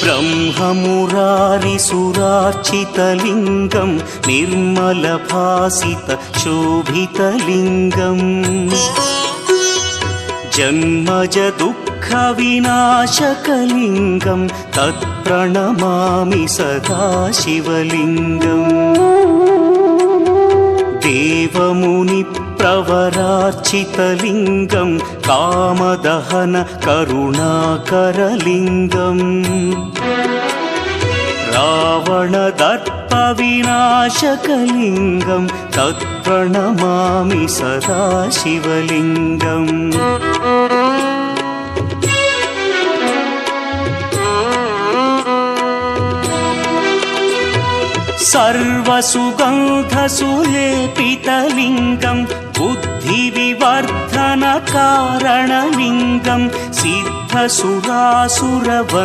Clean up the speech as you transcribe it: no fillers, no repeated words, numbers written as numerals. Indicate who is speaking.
Speaker 1: ब्रह्ममुरारिसुरार्चितलिङ्गं निर्मलभासितशोभितलिङ्गम् जन्मज दुःखविनाशकलिङ्गं तत्प्रणमामि सदा शिवलिङ्गम् देवमुनिप्रवरार्चितलिङ्गं कामदहन करुणाकरलिङ्गम् रावणदर्पविनाशकलिङ्गं तत्प्रणमामि सदा शिवलिङ्गम् सर्वसुगन्धसुलेपितलिङ्गं बुद्धिविवर्धनकारणलिङ्गं सिद्धसुरासुरवन्द्यलिङ्गम्